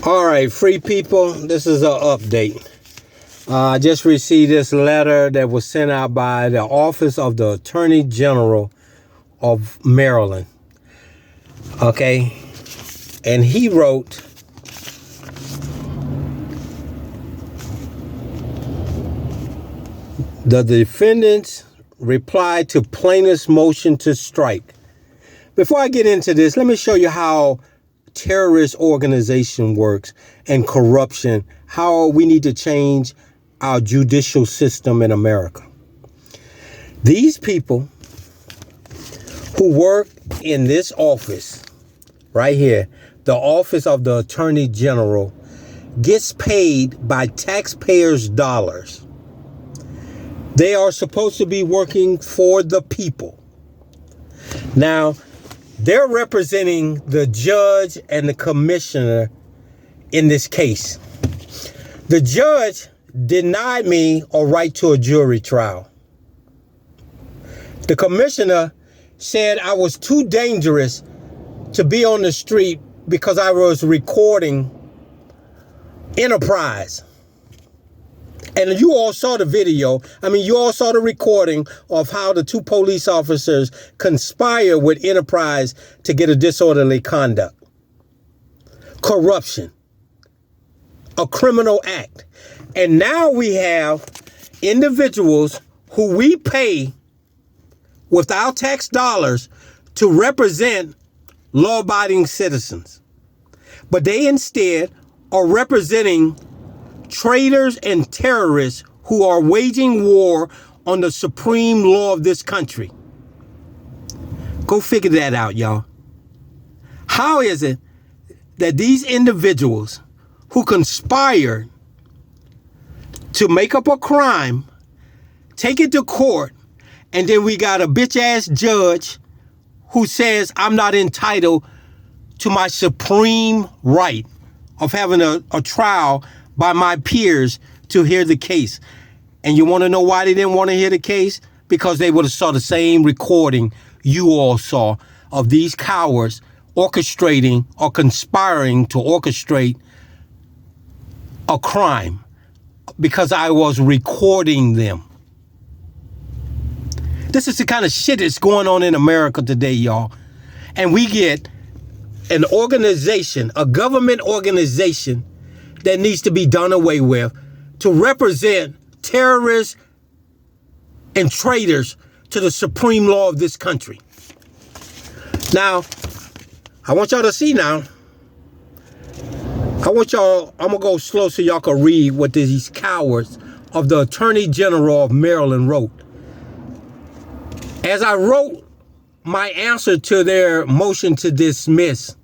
All right, free people, this is an update. I just received this letter that was sent out by the Office of the Attorney General of Maryland. Okay, and he wrote, the defendants replied to plaintiff's motion to strike. Before I get into this, let me show you how terrorist organization works and corruption, how we need to change our judicial system in America. These people who work in this office right here, the Office of the Attorney General, gets paid by taxpayers' dollars. They are supposed to be working for the people. Now, they're representing the judge and the commissioner in this case. The judge denied me a right to a jury trial. The commissioner said I was too dangerous to be on the street because I was recording Enterprise. And you all saw the video. You all saw the recording of how the two police officers conspire with Enterprise to get a disorderly conduct. Corruption. A criminal act. And now we have individuals who we pay with our tax dollars to represent law-abiding citizens. But they instead are representing traitors and terrorists who are waging war on the supreme law of this country. Go figure that out, y'all. How is it that these individuals who conspired to make up a crime, take it to court, and then we got a bitch-ass judge who says I'm not entitled to my supreme right of having a trial by my peers to hear the case? And you want to know why they didn't want to hear the case? Because they would have saw the same recording you all saw of these cowards orchestrating or conspiring to orchestrate a crime because I was recording them. This is the kind of shit that's going on in America today, y'all. And we get an organization, a government organization that needs to be done away with to represent terrorists and traitors to the supreme law of this country. Now, I want y'all to see now. I'm gonna go slow so y'all can read what these cowards of the Attorney General of Maryland wrote. As I wrote my answer to their motion to dismiss,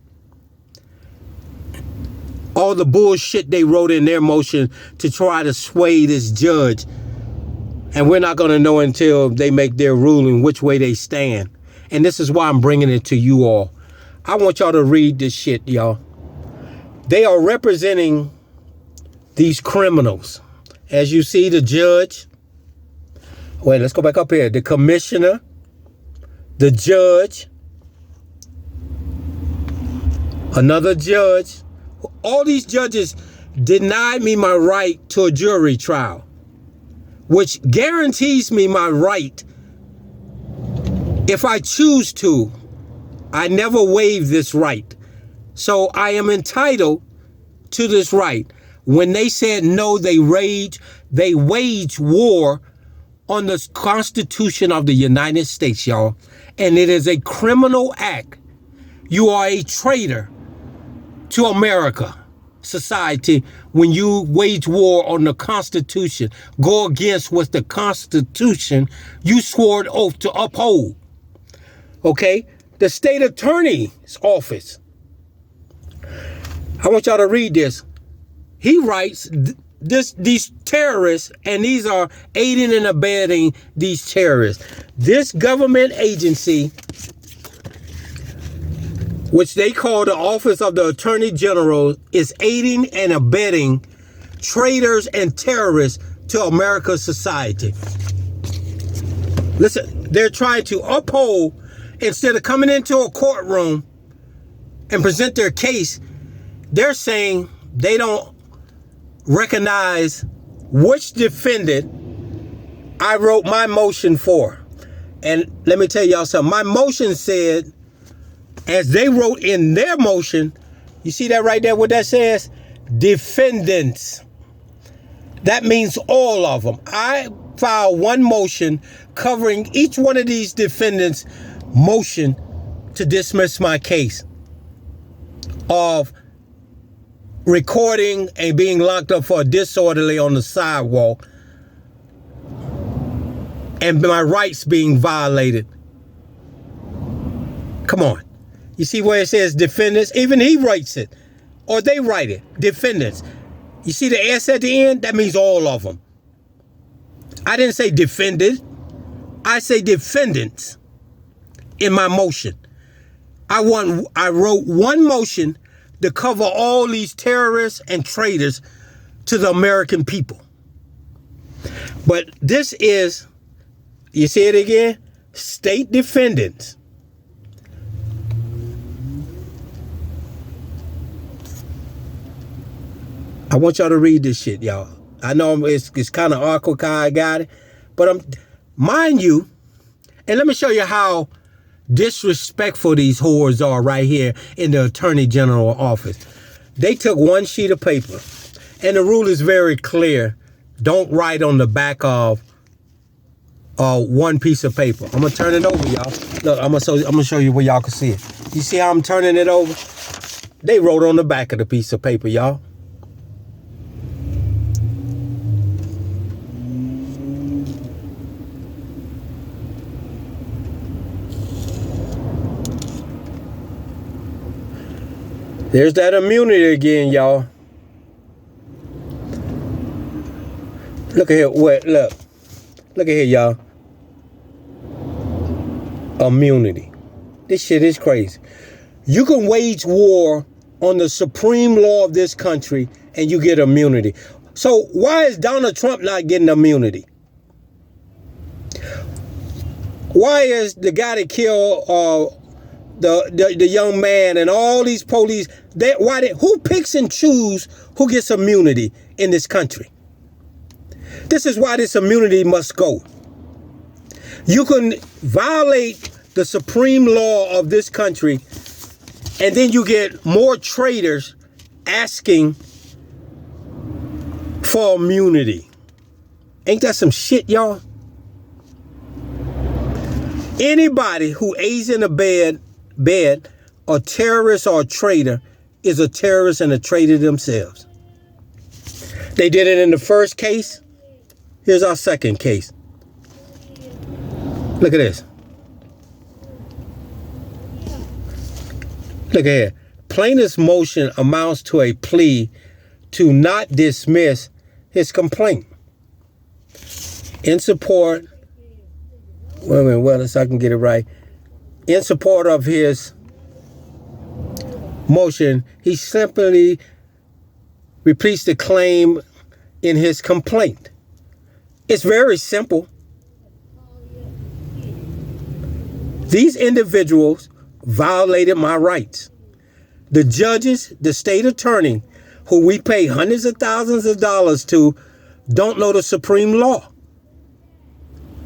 all the bullshit they wrote in their motion to try to sway this judge. And we're not going to know until they make their ruling which way they stand. And this is why I'm bringing it to you all. I want y'all to read this shit, y'all. They are representing these criminals. As you see, the judge. Wait, let's go back up here. The commissioner, the judge, another judge. All these judges denied me my right to a jury trial, which guarantees me my right if I choose to. I never waive this right. So I am entitled to this right. When they said no, they wage war on the Constitution of the United States, y'all. And it is a criminal act. You are a traitor to America society when you wage war on the Constitution, go against what the Constitution you swore an oath to uphold. Okay? The state attorney's office. I want y'all to read this. He writes these terrorists, and these are aiding and abetting these terrorists. This government agency, which they call the Office of the Attorney General, is aiding and abetting traitors and terrorists to America's society. Listen, they're trying to uphold, instead of coming into a courtroom and present their case, they're saying they don't recognize which defendant I wrote my motion for. And let me tell y'all something. My motion said, as they wrote in their motion, you see that right there, what that says? Defendants. That means all of them. I filed one motion covering each one of these defendants' motion to dismiss my case of recording and being locked up for disorderly on the sidewalk and my rights being violated. Come on. You see where it says defendants? Even he writes it, or they write it, defendants. You see the S at the end? That means all of them. I didn't say defended. I say defendants in my motion. I wrote one motion to cover all these terrorists and traitors to the American people. But this is, you see it again? State defendants. I want y'all to read this shit, y'all. I know it's kind of awkward how I got it, but mind you, and let me show you how disrespectful these whores are right here in the Attorney General office. They took one sheet of paper, and the rule is very clear. Don't write on the back of one piece of paper. I'm gonna turn it over, y'all. Look, I'm gonna show you where y'all can see it. You see how I'm turning it over? They wrote on the back of the piece of paper, y'all. There's that immunity again, y'all. Look at here. Wait, look. Look at here, y'all. Immunity. This shit is crazy. You can wage war on the supreme law of this country and you get immunity. So why is Donald Trump not getting immunity? Why is the guy that killed the young man and all these police, who picks and choose who gets immunity in this country? This is why this immunity must go. You can violate the supreme law of this country and then you get more traitors asking for immunity. Ain't that some shit, y'all? Anybody who aids in a bed, a terrorist or a traitor is a terrorist and a traitor themselves. They did it in the first case. Here's our second case. Look at this. Look at here. Plaintiff's motion amounts to a plea to not dismiss his complaint. In support, wait a minute, well, so I can get it right. In support of his motion, he simply repeats the claim in his complaint. It's very simple. These individuals violated my rights. The judges, the state attorney, who we pay hundreds of thousands of dollars to, don't know the supreme law.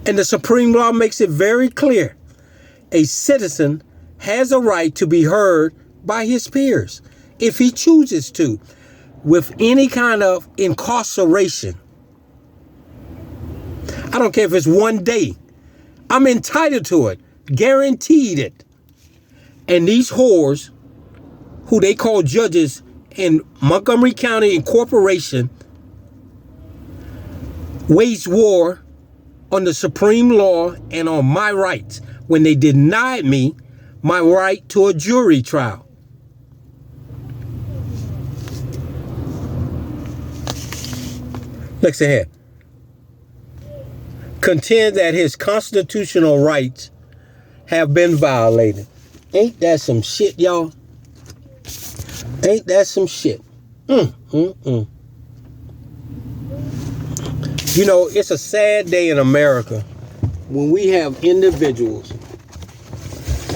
And the supreme law makes it very clear. A citizen has a right to be heard by his peers if he chooses to, with any kind of incarceration. I don't care if it's one day. I'm entitled to it, guaranteed it. And these whores, who they call judges in Montgomery County Incorporation, wage war on the supreme law and on my rights when they denied me my right to a jury trial. Listen here. Contend that his constitutional rights have been violated. Ain't that some shit, y'all? Ain't that some shit? You know, it's a sad day in America when we have individuals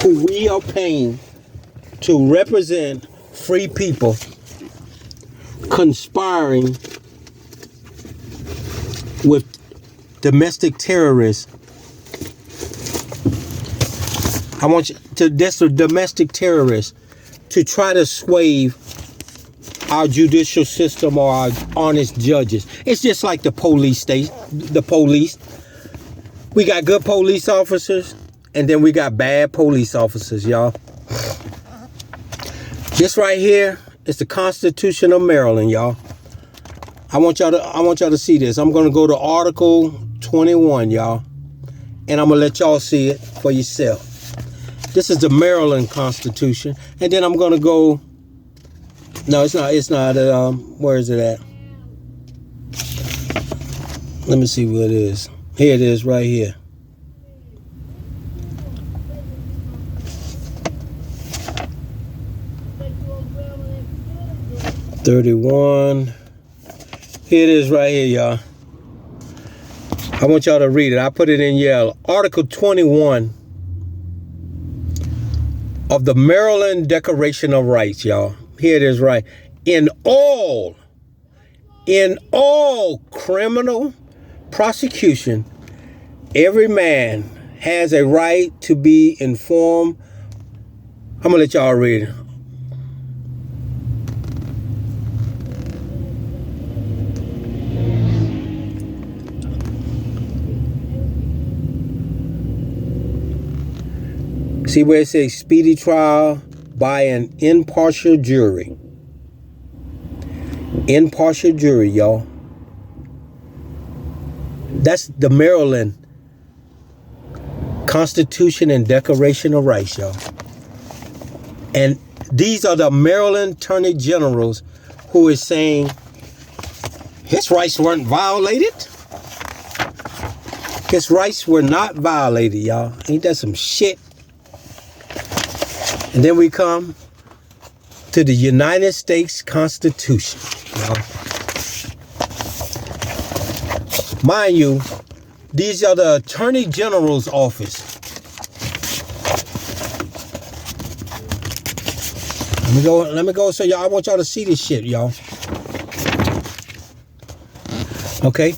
who we are paying to represent free people conspiring with domestic terrorists. I want you to, that's a domestic terrorist, to try to sway our judicial system or our honest judges. It's just like the police state, the police. We got good police officers, and then we got bad police officers, y'all. This right here is the Constitution of Maryland, y'all. I want y'all to see this. I'm gonna go to Article 21, y'all, and I'm gonna let y'all see it for yourself. This is the Maryland Constitution, and then I'm gonna go. No, it's not. It's not. Where is it at? Let me see what it is. Here it is, right here. $31. Here it is, right here, y'all. I want y'all to read it. I put it in yellow. Article 21 of the Maryland Declaration of Rights, y'all. Here it is, right. In all criminal prosecution, every man has a right to be informed. I'm gonna let y'all read it. See where it says speedy trial by an impartial jury. Impartial jury, y'all. That's the Maryland Constitution and Declaration of Rights, y'all. And these are the Maryland Attorney Generals who is saying his rights weren't violated. His rights were not violated, y'all. Ain't that some shit? And then we come to the United States Constitution. Y'all. Mind you, these are the Attorney General's office. Let me go. So y'all, I want y'all to see this shit, y'all. Okay,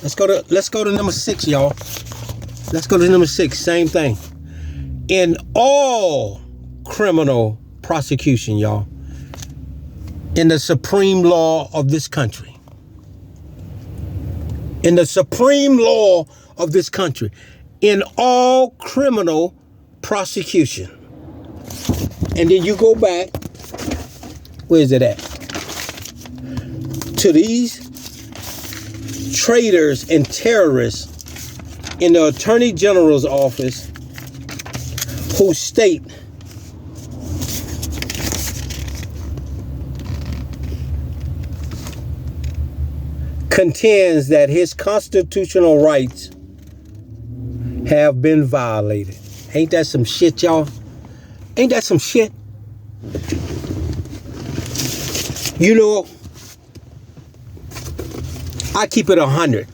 let's go to number 6, y'all. Let's go to number 6. Same thing. In all criminal prosecution, y'all, in the supreme law of this country. In the supreme law of this country. In all criminal prosecution. And then you go back, where is it at? To these traitors and terrorists in the Attorney General's office who state contends that his constitutional rights have been violated. Ain't that some shit, y'all? Ain't that some shit? You know, I keep it 100.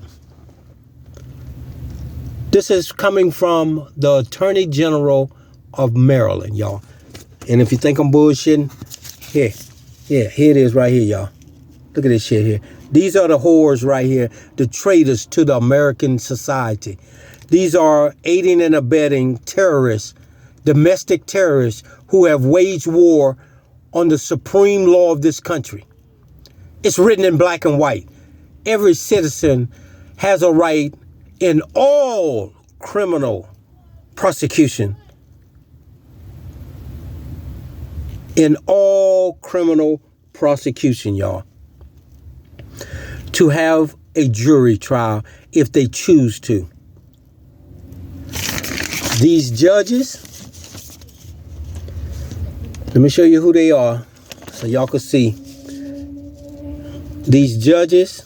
This is coming from the Attorney General of Maryland, y'all. And if you think I'm bullshitting, here it is right here, y'all. Look at this shit here. These are the whores right here, the traitors to the American society. These are aiding and abetting terrorists, domestic terrorists who have waged war on the supreme law of this country. It's written in black and white. Every citizen has a right in all criminal prosecution. In all criminal prosecution, y'all. To have a jury trial if they choose to. These judges, let me show you who they are so y'all can see. These judges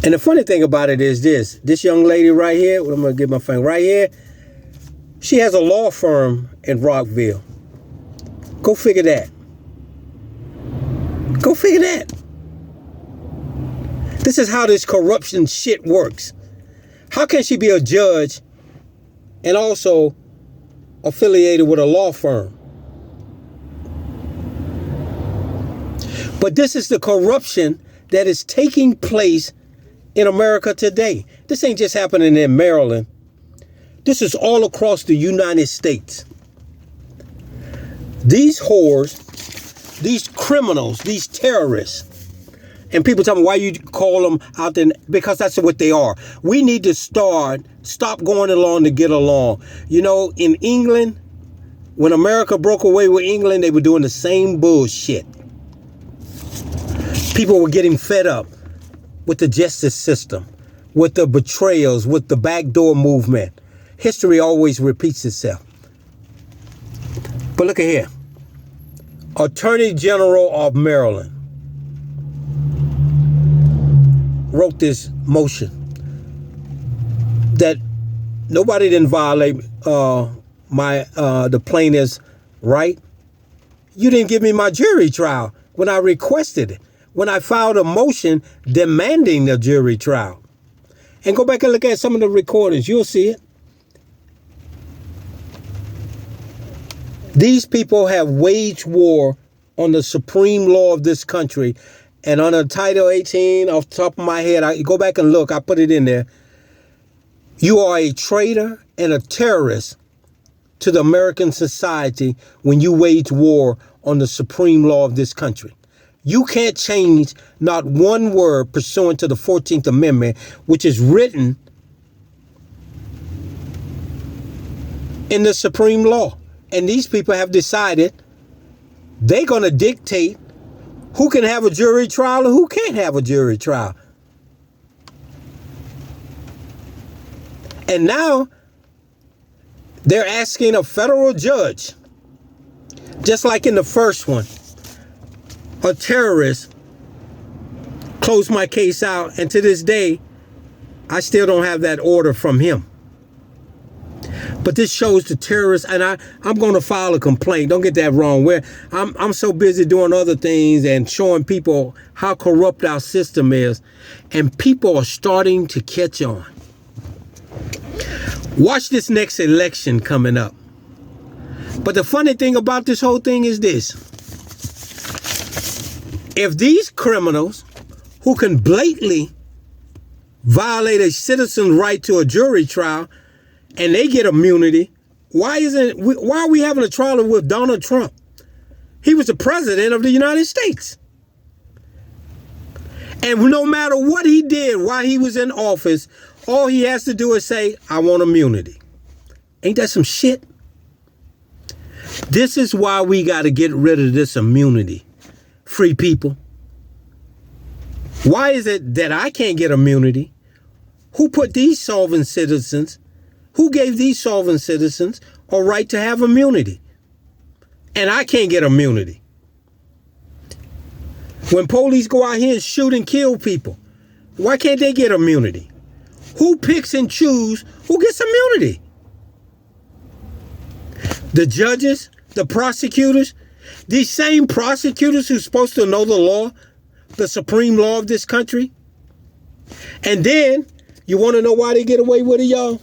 and the funny thing about it is this young lady right here, I'm going to get my finger right here, she has a law firm in Rockville. Go figure that. Go figure that. This is how this corruption shit works. How can she be a judge and also affiliated with a law firm? But this is the corruption that is taking place in America today. This ain't just happening in Maryland. This is all across the United States. These whores, these criminals, these terrorists, and people tell me, why you call them out there? Because that's what they are. We need to stop going along to get along. You know, in England, when America broke away with England, they were doing the same bullshit. People were getting fed up with the justice system, with the betrayals, with the backdoor movement. History always repeats itself. But look at here. Attorney General of Maryland wrote this motion that nobody didn't violate the plaintiff's right. You didn't give me my jury trial when I requested it, when I filed a motion demanding the jury trial. And go back and look at some of the recordings. You'll see it. These people have waged war on the supreme law of this country. And under Title 18, off the top of my head, I go back and look, I put it in there. You are a traitor and a terrorist to the American society when you wage war on the supreme law of this country. You can't change not one word pursuant to the 14th Amendment, which is written in the supreme law. And these people have decided they're going to dictate who can have a jury trial and who can't have a jury trial. And now they're asking a federal judge, just like in the first one, a terrorist closed my case out. And to this day, I still don't have that order from him. But this shows the terrorists, and I'm going to file a complaint. Don't get that wrong. I'm so busy doing other things and showing people how corrupt our system is, and people are starting to catch on. Watch this next election coming up. But the funny thing about this whole thing is this. If these criminals who can blatantly violate a citizen's right to a jury trial and they get immunity, why are we having a trial with Donald Trump? He was the president of the United States. And no matter what he did while he was in office, all he has to do is say, I want immunity. Ain't that some shit? This is why we got to get rid of this immunity. Free people. Why is it that I can't get immunity? Who put these sovereign citizens, who gave these sovereign citizens a right to have immunity? And I can't get immunity. When police go out here and shoot and kill people, why can't they get immunity? Who picks and chooses who gets immunity? The judges, the prosecutors, these same prosecutors who's supposed to know the law, the supreme law of this country. And then, you want to know why they get away with it, y'all?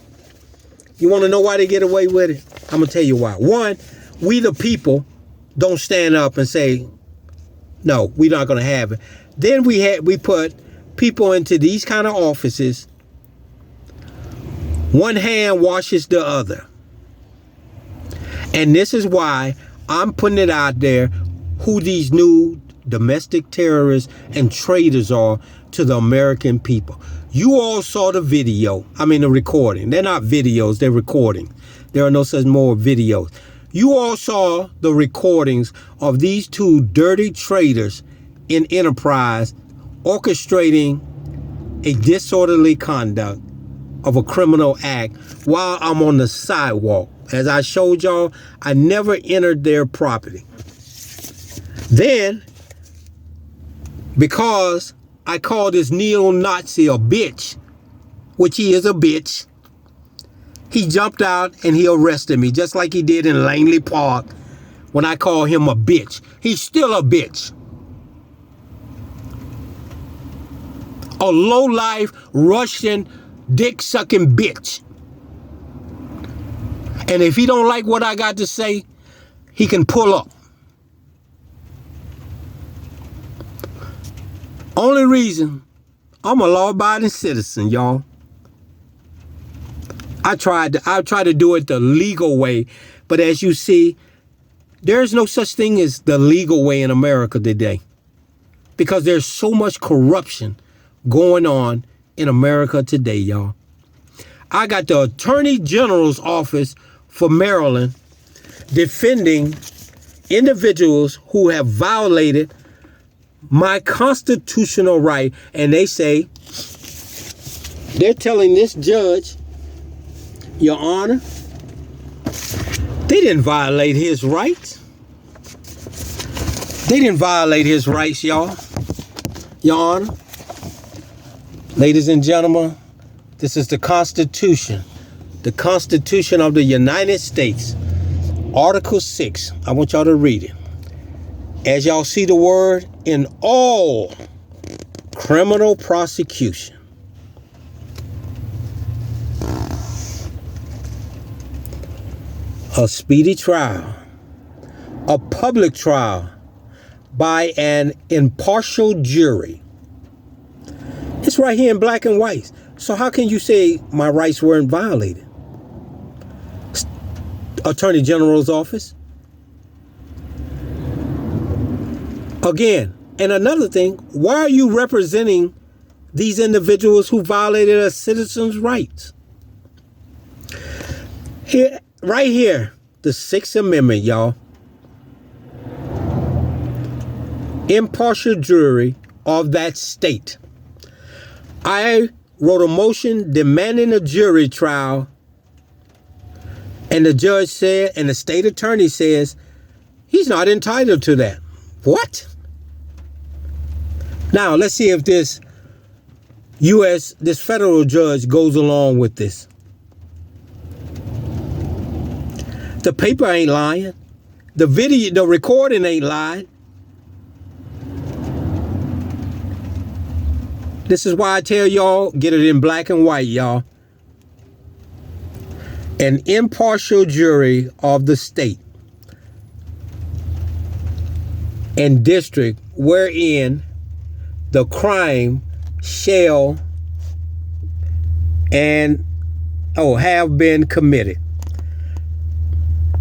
You want to know why they get away with it? I'm going to tell you why. One, we the people don't stand up and say, no, we're not going to have it. Then we put people into these kind of offices. One hand washes the other. And this is why I'm putting it out there who these new domestic terrorists and traitors are to the American people. You all saw the the recording. They're not videos, they're recordings. There are no such more videos. You all saw the recordings of these two dirty traitors in Enterprise orchestrating a disorderly conduct of a criminal act while I'm on the sidewalk. As I showed y'all, I never entered their property. Then, because I called this neo-Nazi a bitch, which he is a bitch, he jumped out and he arrested me, just like he did in Langley Park when I called him a bitch. He's still a bitch. A low-life Russian dick-sucking bitch. And if he don't like what I got to say, he can pull up. Only reason, I'm a law-abiding citizen, y'all. I tried to do it the legal way, but as you see, there's no such thing as the legal way in America today, because there's so much corruption going on in America today, y'all. I got the Attorney General's office for Maryland defending individuals who have violated my constitutional right, and they say they're telling this judge, Your Honor, they didn't violate his rights. They didn't violate his rights, y'all. Your Honor, ladies and gentlemen, this is the Constitution of the United States, Article 6. I want y'all to read it. As y'all see the word, in all criminal prosecution, a speedy trial, a public trial by an impartial jury. It's right here in black and white. So how can you say my rights weren't violated? Attorney General's office. Again, and another thing, why are you representing these individuals who violated a citizen's rights? Here, right here, the Sixth Amendment, y'all. Impartial jury of that state. I wrote a motion demanding a jury trial, and the judge said, and the state attorney says, he's not entitled to that. What? Now, let's see if this federal judge goes along with this. The paper ain't lying. The recording ain't lying. This is why I tell y'all, get it in black and white, y'all. An impartial jury of the state and district wherein the crime shall have been committed.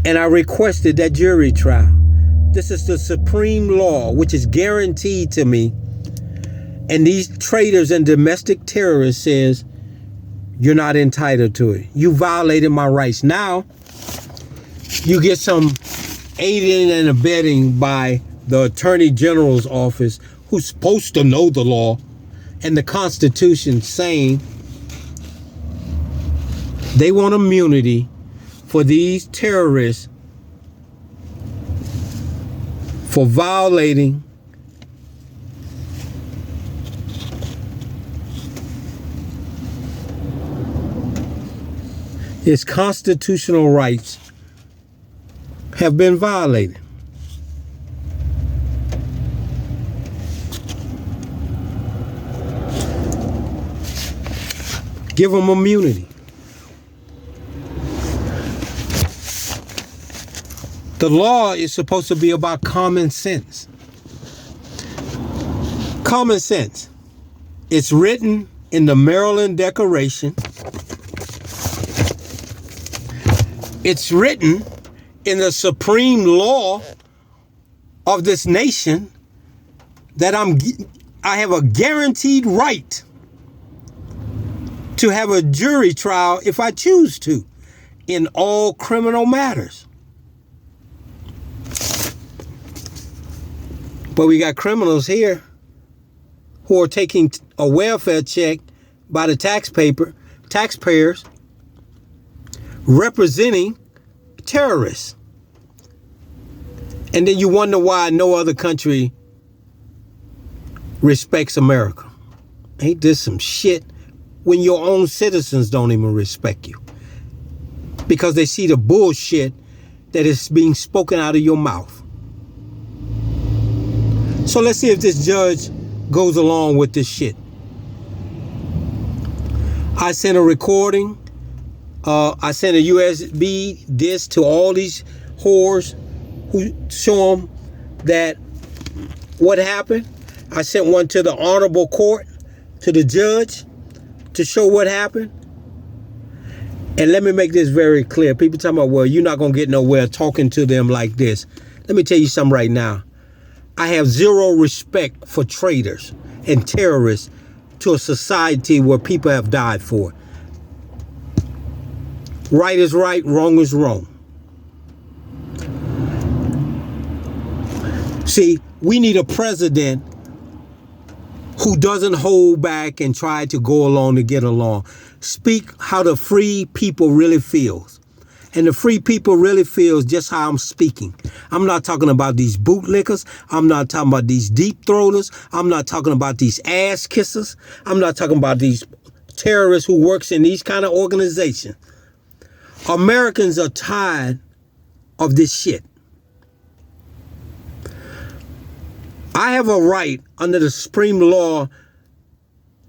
And I requested that jury trial. This is the supreme law, which is guaranteed to me. And these traitors and domestic terrorists says, you're not entitled to it. You violated my rights. Now, you get some aiding and abetting by the Attorney General's office, who's supposed to know the law and the Constitution, saying they want immunity for these terrorists for violating his constitutional rights have been violated. Give them immunity. The law is supposed to be about common sense. Common sense. It's written in the Maryland Declaration. It's written in the supreme law of this nation that I have a guaranteed right to have a jury trial if I choose to in all criminal matters. But we got criminals here who are taking a welfare check by the taxpayers representing terrorists. And then you wonder why no other country respects America. Ain't this some shit when your own citizens don't even respect you? Because they see the bullshit that is being spoken out of your mouth. So let's see if this judge goes along with this shit. I sent a recording. I sent a USB disc to all these whores who show them that what happened. I sent one to the honorable court, to the judge, to show what happened. And let me make this very clear. People talking about, well, you're not going to get nowhere talking to them like this. Let me tell you something right now. I have zero respect for traitors and terrorists to a society where people have died for it. Right is right, wrong is wrong. See, we need a president who doesn't hold back and try to go along to get along. Speak how the free people really feels. And the free people really feels just how I'm speaking. I'm not talking about these bootlickers. I'm not talking about these deep throaters. I'm not talking about these ass kissers. I'm not talking about these terrorists who works in these kind of organizations. Americans are tired of this shit. I have a right under the supreme law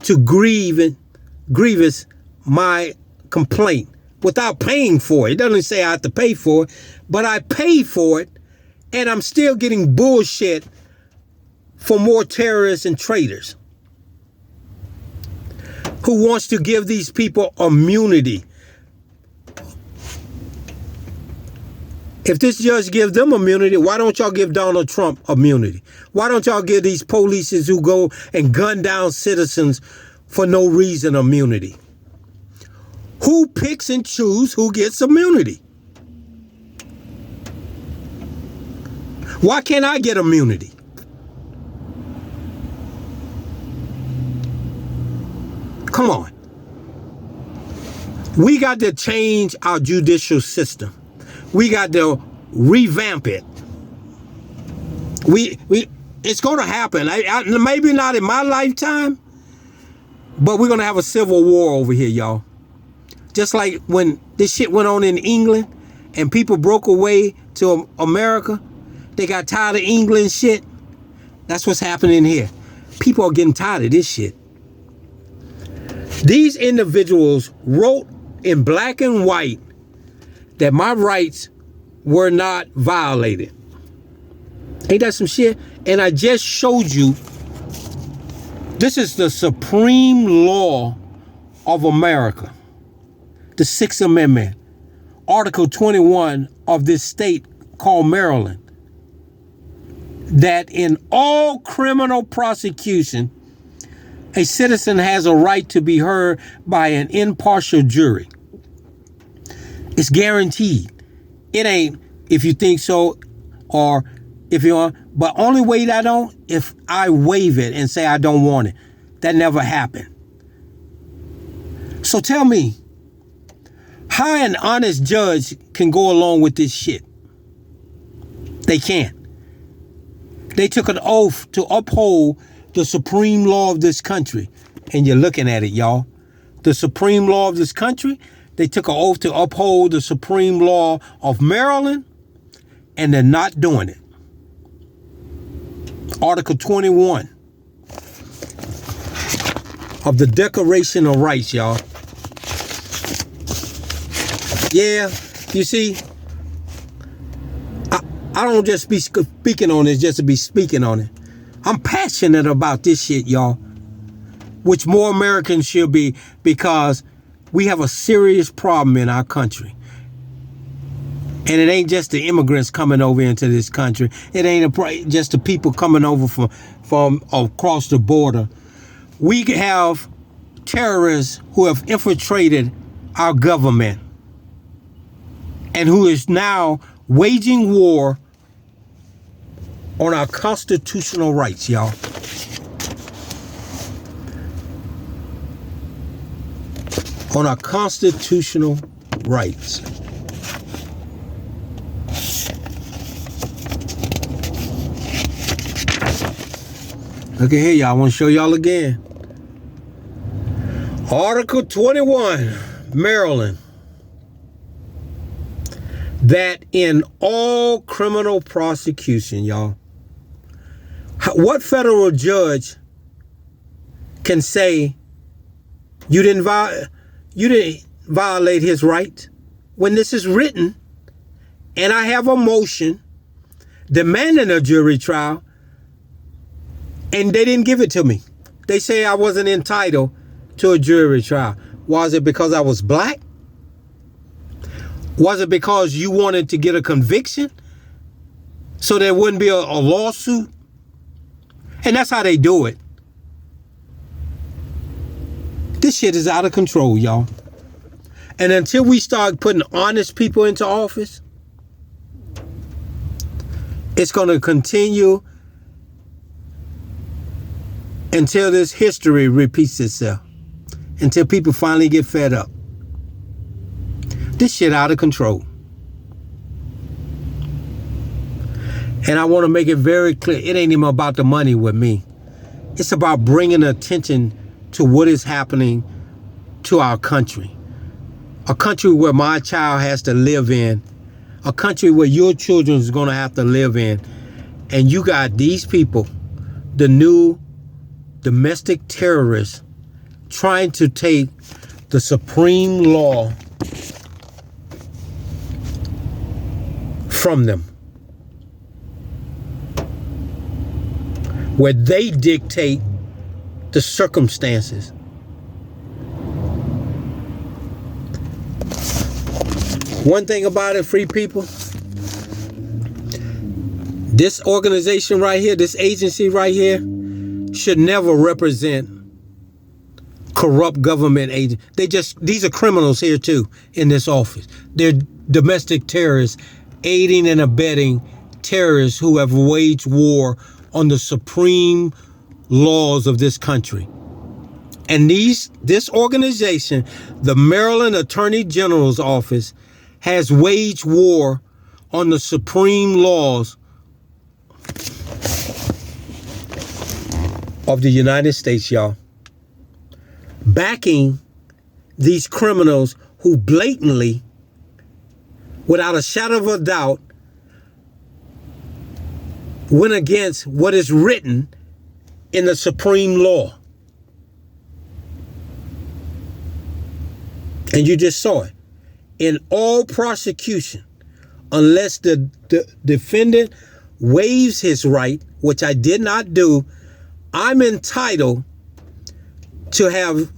to grievous my complaint without paying for it. It doesn't say I have to pay for it, but I pay for it, and I'm still getting bullshit for more terrorists and traitors who wants to give these people immunity. If this judge gives them immunity, why don't y'all give Donald Trump immunity? Why don't y'all give these polices who go and gun down citizens for no reason immunity? Who picks and chooses who gets immunity? Why can't I get immunity? Come on. We got to change our judicial system. We got to revamp it. It's going to happen. Maybe not in my lifetime, but we're going to have a civil war over here, y'all. Just like when this shit went on in England and people broke away to America, they got tired of England shit. That's what's happening here. People are getting tired of this shit. These individuals wrote in black and white that my rights were not violated. Ain't that some shit? And I just showed you, this is the supreme law of America. The Sixth Amendment, Article 21 of this state called Maryland, that in all criminal prosecution, a citizen has a right to be heard by an impartial jury. It's guaranteed. It ain't if you think so or if you want, but only way that don't if I waive it and say I don't want it. That never happened. So tell me, how an honest judge can go along with this shit? They can't. They took an oath to uphold the supreme law of this country. And you're looking at it, y'all. The supreme law of this country, they took an oath to uphold the supreme law of Maryland, and they're not doing it. Article 21 of the Declaration of Rights, y'all. Yeah, you see, I don't just be speaking on this just to be speaking on it. I'm passionate about this shit, y'all, which more Americans should be, because we have a serious problem in our country. And it ain't just the immigrants coming over into this country. It ain't just the people coming over from across the border. We have terrorists who have infiltrated our government and who is now waging war on our constitutional rights, y'all. On our constitutional rights. Look at here, y'all. I want to show y'all again. Article 21, Maryland. That in all criminal prosecution, y'all, what federal judge can say you didn't violate his rights when this is written and I have a motion demanding a jury trial And they didn't give it to me. They say I wasn't entitled to a jury trial. Was it because I was black? Was it because you wanted to get a conviction so there wouldn't be a lawsuit? And that's how they do it. This shit is out of control, y'all. And until we start putting honest people into office, it's going to continue until this history repeats itself. Until people finally get fed up. This shit out of control. And I want to make it very clear, it ain't even about the money with me. It's about bringing attention to what is happening to our country. A country where my child has to live in. A country where your children is going to have to live in. And you got these people, the new domestic terrorists, trying to take the supreme law from them, where they dictate the circumstances. One thing about it, free people, this organization right here, this agency right here, should never represent corrupt government agents. These are criminals here too in this office. They're domestic terrorists aiding and abetting terrorists who have waged war on the supreme laws of this country. And this organization, the Maryland Attorney General's office, has waged war on the supreme laws of the United States, y'all. Backing these criminals who blatantly, without a shadow of a doubt, went against what is written in the supreme law. And you just saw it. In all prosecution, unless the defendant waives his right, which I did not do, I'm entitled to have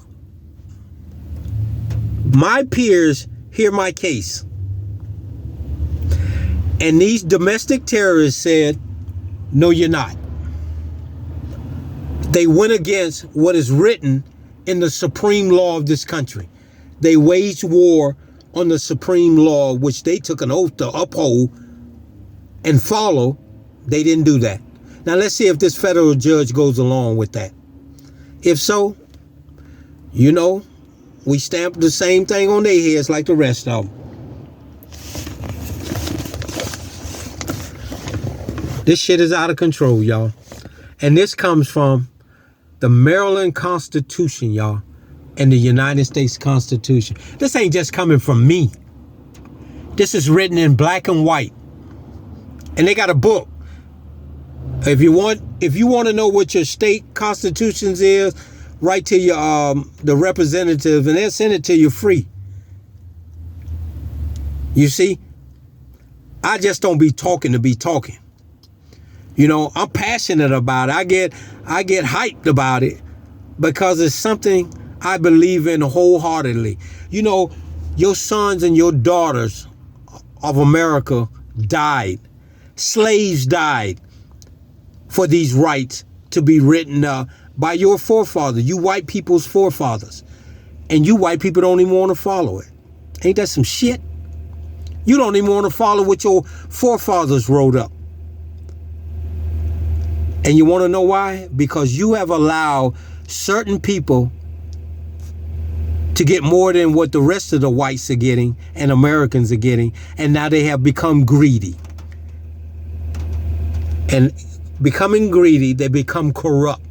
my peers hear my case. And these domestic terrorists said, no, you're not. They went against what is written in the supreme law of this country. They waged war on the supreme law, which they took an oath to uphold and follow. They didn't do that. Now let's see if this federal judge goes along with that. If so, you know, we stamp the same thing on their heads like the rest of them. This shit is out of control, y'all. And this comes from the Maryland Constitution, y'all, and the United States Constitution. This ain't just coming from me. This is written in black and white. And they got a book. If you want to know what your state constitutions is, write to your the representative and they'll send it to you free. You see, I just don't be talking to be talking. You know, I'm passionate about it. I get hyped about it because it's something I believe in wholeheartedly. You know, your sons and your daughters of America died. Slaves died for these rights to be written by your forefathers, you white people's forefathers. And you white people don't even want to follow it. Ain't that some shit? You don't even want to follow what your forefathers wrote up. And you want to know why? Because you have allowed certain people to get more than what the rest of the whites are getting and Americans are getting. And now they have become greedy. And becoming greedy, they become corrupt.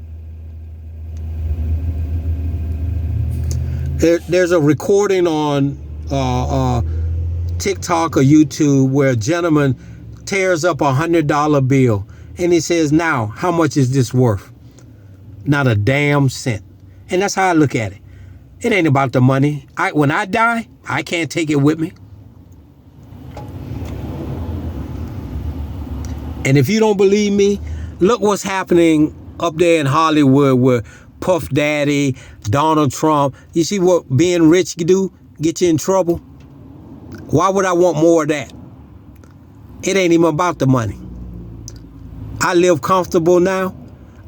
There's a recording on TikTok or YouTube where a gentleman tears up $100 bill and he says, now, how much is this worth? Not a damn cent. And that's how I look at it. It ain't about the money. When I die, I can't take it with me. And if you don't believe me, look what's happening up there in Hollywood with Puff Daddy, Donald Trump. You see what being rich do? Get you in trouble. Why would I want more of that? It ain't even about the money. I live comfortable now.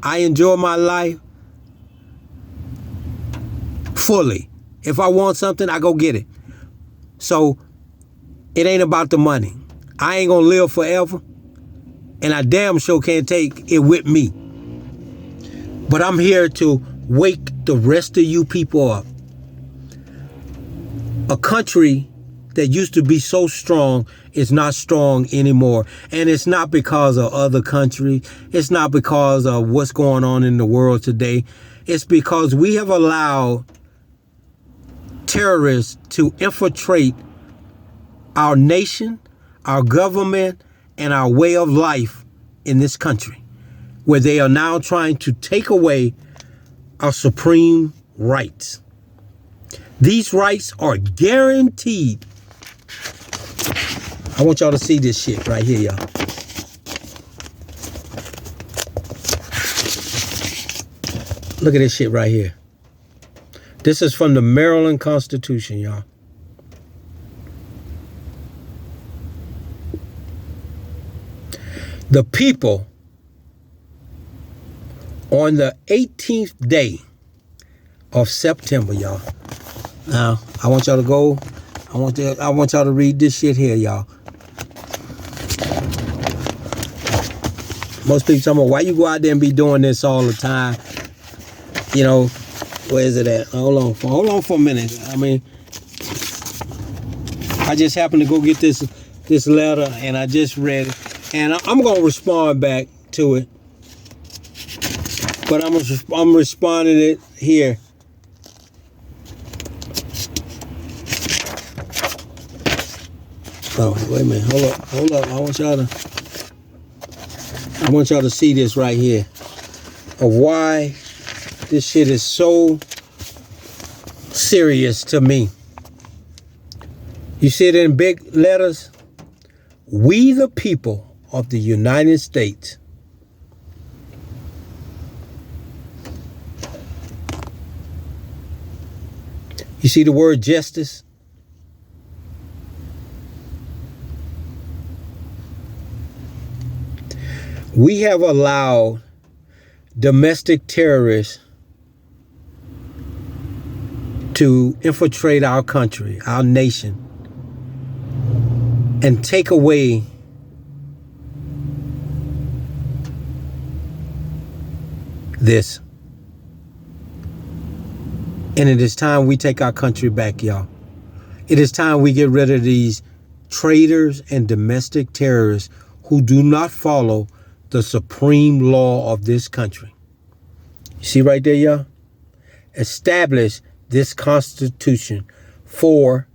I enjoy my life fully. If I want something, I go get it. So it ain't about the money. I ain't gonna live forever, and I damn sure can't take it with me. But I'm here to wake the rest of you people up. A country that used to be so strong is not strong anymore. And it's not because of other countries. It's not because of what's going on in the world today. It's because we have allowed terrorists to infiltrate our nation, our government, and our way of life in this country, where they are now trying to take away our supreme rights. These rights are guaranteed. I want y'all to see this shit right here, y'all. Look at this shit right here. This is from the Maryland Constitution, y'all. The people, on the 18th day of September, y'all. Now, I want y'all to go. I want y'all to read this shit here, y'all. Most people tell me, why you go out there and be doing this all the time? You know, where is it at? Hold on for a minute. I mean, I just happened to go get this letter, and I just read it. And I'm going to respond back to it. But I'm responding it here. Oh, wait a minute. Hold up. I want y'all to see this right here. Of why this shit is so serious to me. You see it in big letters? We the people of the United States you see the word justice? We have allowed domestic terrorists to infiltrate our country, our nation, and take away this. And it is time we take our country back, y'all. It is time we get rid of these traitors and domestic terrorists who do not follow the supreme law of this country. You see right there, y'all? Establish this Constitution for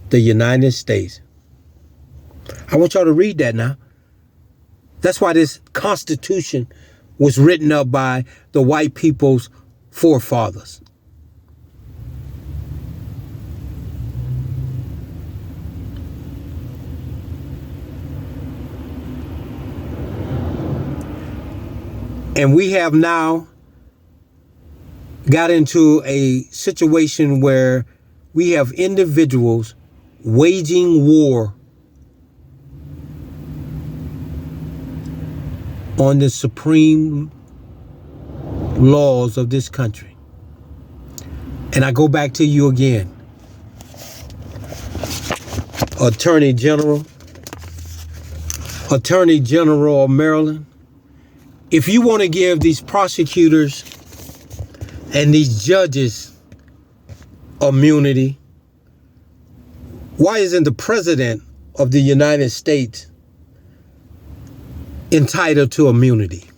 the United States. I want y'all to read that now. That's why this Constitution was written up by the white people's forefathers. And we have now got into a situation where we have individuals waging war on the supreme laws of this country. And I go back to you again. Attorney General of Maryland, if you want to give these prosecutors and these judges immunity, why isn't the President of the United States entitled to immunity?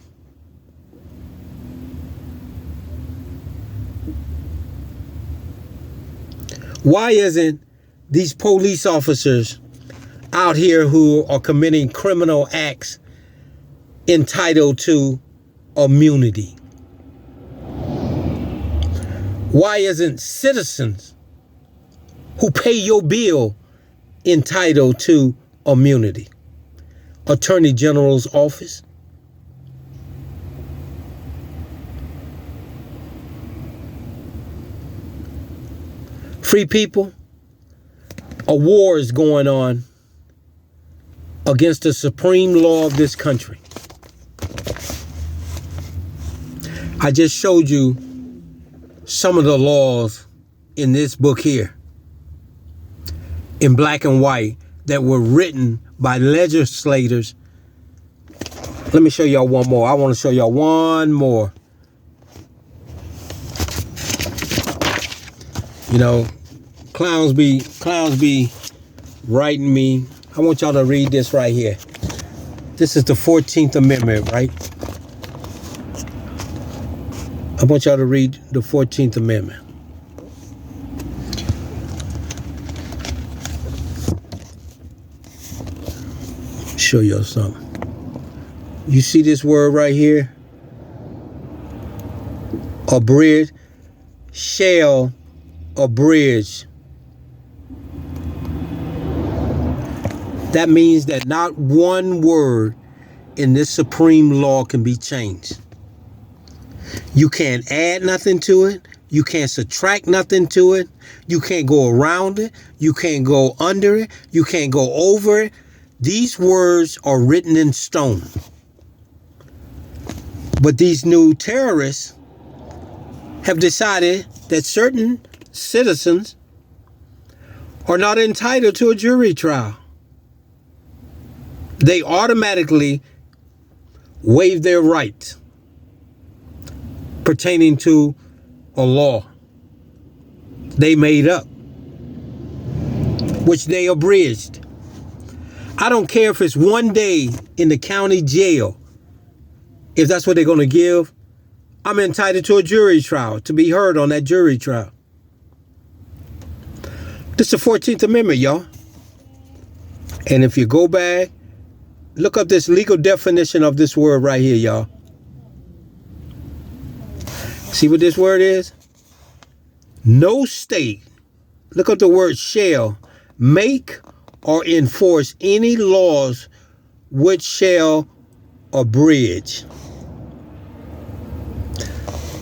Why isn't these police officers out here who are committing criminal acts entitled to immunity? Why isn't citizens who pay your bill entitled to immunity? Attorney General's office. Free people, a war is going on against the supreme law of this country. I just showed you some of the laws in this book here, in black and white, that were written by legislators. Let me show y'all one more. I want to show y'all one more. You know, clowns be writing me. I want y'all to read this right here. This is the 14th Amendment, right? I want y'all to read the 14th Amendment. Show y'all something. You see this word right here? Abridge, shall abridge. That means that not one word in this supreme law can be changed. You can't add nothing to it. You can't subtract nothing to it. You can't go around it. You can't go under it. You can't go over it. These words are written in stone. But these new terrorists have decided that certain citizens are not entitled to a jury trial. They automatically waive their rights pertaining to a law they made up, which they abridged. I don't care if it's one day in the county jail. If that's what they're going to give, I'm entitled to a jury trial, to be heard on that jury trial. This is the 14th Amendment, y'all. And if you go back, look up this legal definition of this word right here, y'all. See what this word is? No state, look up the word shall, make or enforce any laws which shall abridge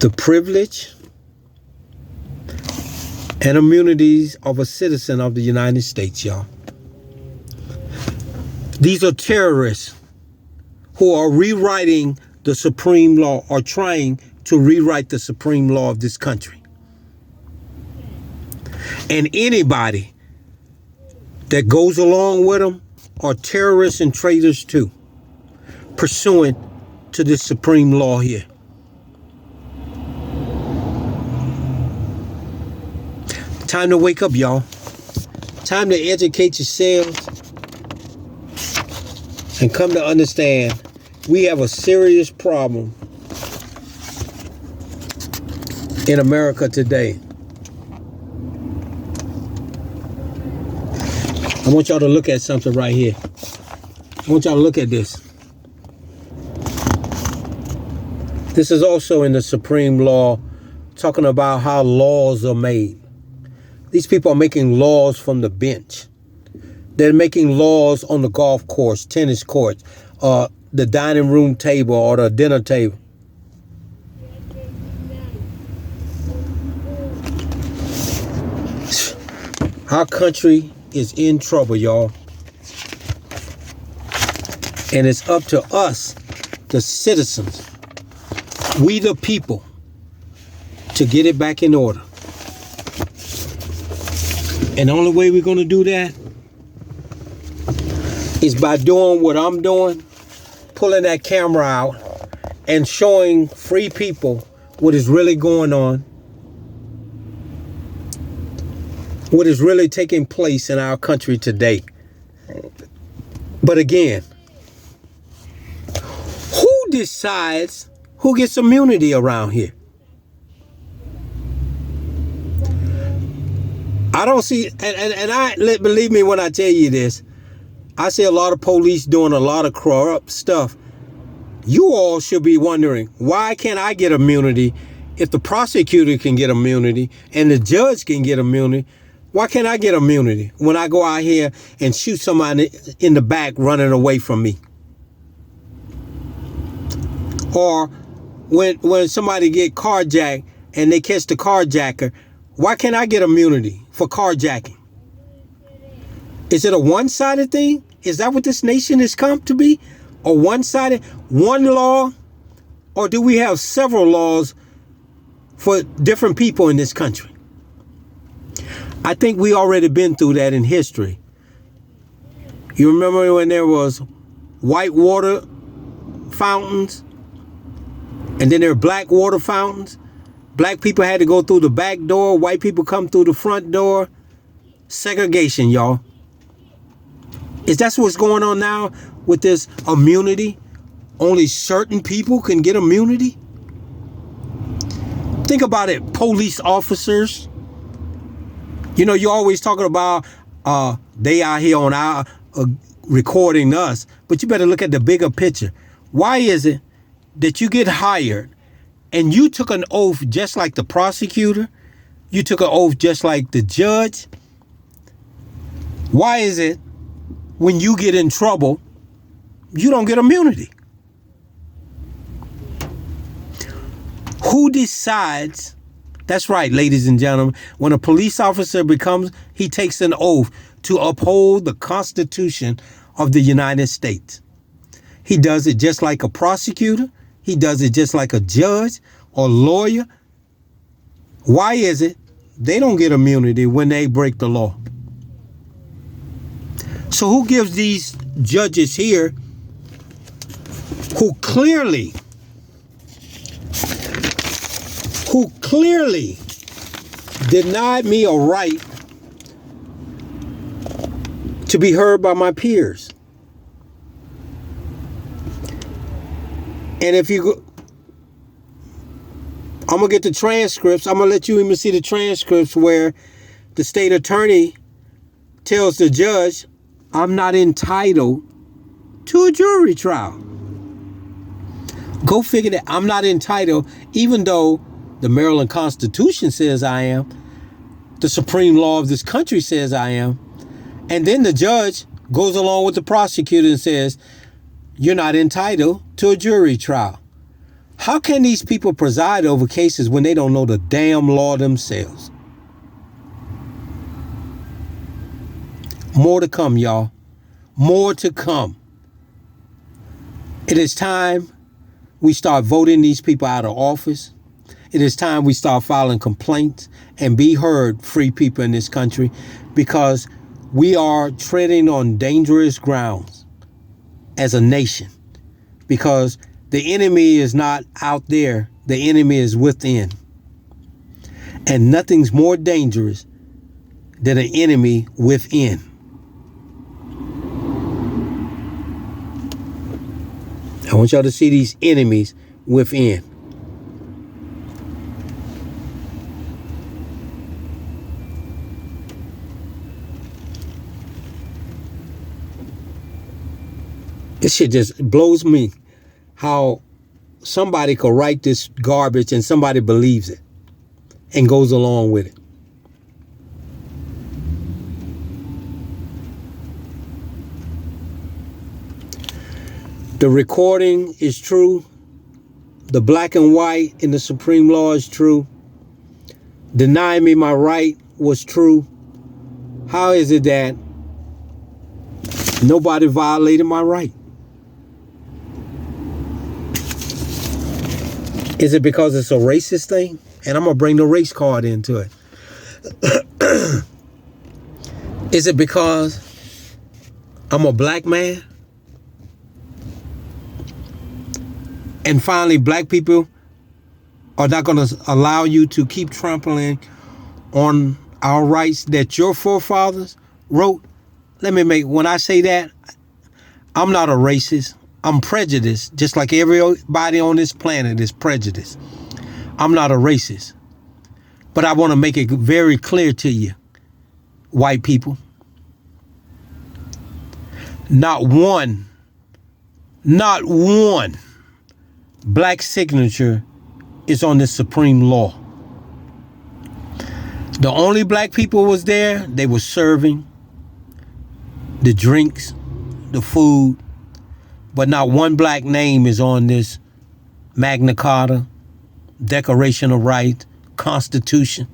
the privilege and immunities of a citizen of the United States, y'all. These are terrorists who are rewriting the supreme law, or trying to rewrite the supreme law of this country. And anybody that goes along with them are terrorists and traitors too, pursuant to this supreme law here. Time to wake up, y'all. Time to educate yourselves and come to understand we have a serious problem in America today. I want y'all to look at something right here. I want y'all to look at this. This is also in the supreme law, talking about how laws are made. These people are making laws from the bench. They're making laws on the golf course, tennis courts, the dining room table, or the dinner table. Our country is in trouble, y'all. And it's up to us, the citizens, we the people, to get it back in order. And the only way we're going to do that is by doing what I'm doing, pulling that camera out and showing free people what is really going on, what is really taking place in our country today. But again, who decides who gets immunity around here? I don't see, believe me when I tell you this, I see a lot of police doing a lot of corrupt stuff. You all should be wondering, why can't I get immunity if the prosecutor can get immunity and the judge can get immunity? Why can't I get immunity when I go out here and shoot somebody in the back running away from me? Or when somebody get carjacked and they catch the carjacker, why can't I get immunity for carjacking? Is it a one-sided thing? Is that what this nation has come to be? A one-sided, one law? Or do we have several laws for different people in this country? I think we already been through that in history. You remember when there was white water fountains and then there were black water fountains? Black people had to go through the back door. White people come through the front door. Segregation, y'all. Is that what's going on now with this immunity? Only certain people can get immunity? Think about it, police officers. You know, you're always talking about they out here on our recording us, but you better look at the bigger picture. Why is it that you get hired and you took an oath just like the prosecutor? You took an oath just like the judge? Why is it when you get in trouble, you don't get immunity? Who decides? That's right, ladies and gentlemen. When a police officer he takes an oath to uphold the Constitution of the United States. He does it just like a prosecutor. He does it just like a judge or lawyer. Why is it they don't get immunity when they break the law? So who gives these judges here who clearly denied me a right to be heard by my peers? And if you go, I'm going to get the transcripts. I'm going to let you even see the transcripts where the state attorney tells the judge, I'm not entitled to a jury trial. Go figure that. I'm not entitled, even though the Maryland Constitution says I am. The supreme law of this country says I am. And then the judge goes along with the prosecutor and says, you're not entitled to a jury trial. How can these people preside over cases when they don't know the damn law themselves? More to come, y'all. More to come. It is time we start voting these people out of office. It is time we start filing complaints and be heard, free people in this country, because we are treading on dangerous grounds as a nation, because the enemy is not out there. The enemy is within. And nothing's more dangerous than an enemy within. I want y'all to see these enemies within. This shit just blows me how somebody could write this garbage and somebody believes it and goes along with it. The recording is true. The black and white in the supreme law is true. Denying me my right was true. How is it that nobody violated my right? Is it because it's a racist thing? And I'm going to bring the race card into it. Is it because I'm a black man? And finally, black people are not going to allow you to keep trampling on our rights that your forefathers wrote. When I say that, I'm not a racist. I'm prejudiced, just like everybody on this planet is prejudiced. I'm not a racist. But I want to make it very clear to you, white people. Not one black signature is on this supreme law. The only black people was there, they were serving the drinks, the food, but not one black name is on this Magna Carta, Declaration of Rights, Constitution.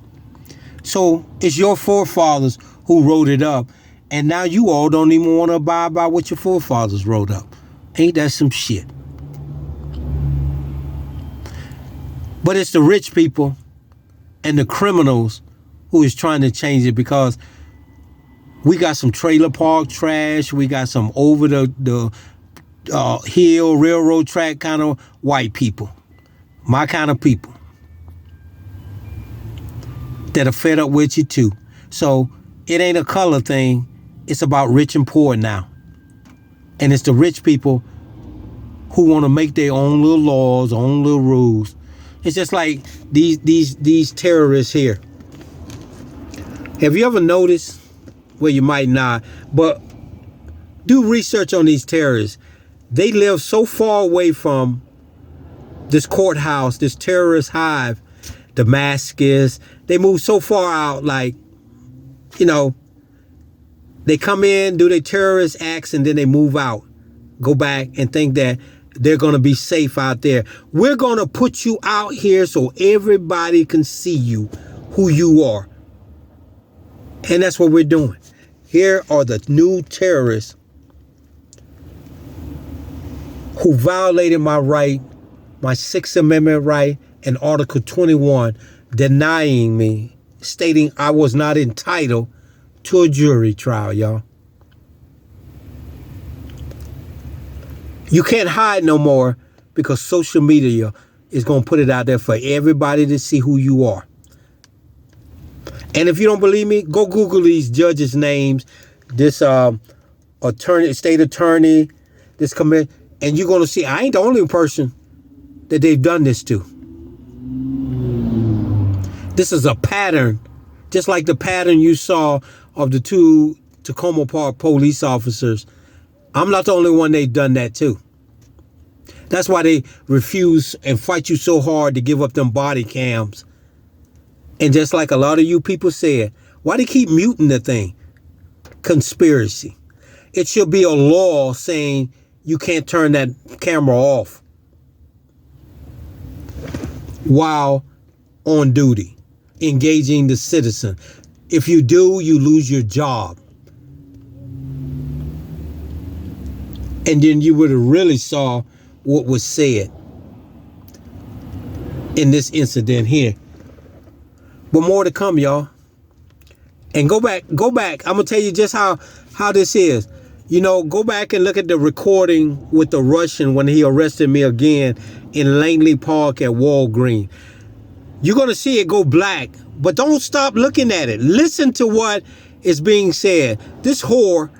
So it's your forefathers who wrote it up. And now you all don't even want to abide by what your forefathers wrote up. Ain't that some shit? But it's the rich people and the criminals who is trying to change it, because we got some trailer park trash. We got some over the hill, railroad track kind of white people. My kind of people that are fed up with you too. So it ain't a color thing. It's about rich and poor now. And it's the rich people who want to make their own little laws, own little rules. It's just like these terrorists here. Have you ever noticed? Well, you might not, but do research on these terrorists. They live so far away from this courthouse, this terrorist hive, Damascus. They move so far out, like, you know, they come in, do their terrorist acts, and then they move out, go back and think that they're going to be safe out there. We're going to put you out here so everybody can see you, who you are. And that's what we're doing. Here are the new terrorists who violated my right, my Sixth Amendment right, and Article 21, denying me, stating I was not entitled to a jury trial, y'all. You can't hide no more, because social media is going to put it out there for everybody to see who you are. And if you don't believe me, go Google these judges' names, this attorney, state attorney, this committee, and you're going to see I ain't the only person that they've done this to. This is a pattern, just like the pattern you saw of the two Tacoma Park police officers. I'm not the only one they've done that to. That's why they refuse and fight you so hard to give up them body cams. And just like a lot of you people said, why they keep muting the thing? Conspiracy. It should be a law saying you can't turn that camera off while on duty, engaging the citizen. If you do, you lose your job. And then you would have really saw what was said in this incident here. But more to come, y'all. And go back. I'm going to tell you just how this is. You know, go back and look at the recording with the Russian when he arrested me again in Langley Park at Walgreens. You're going to see it go black, but don't stop looking at it. Listen to what is being said. This whore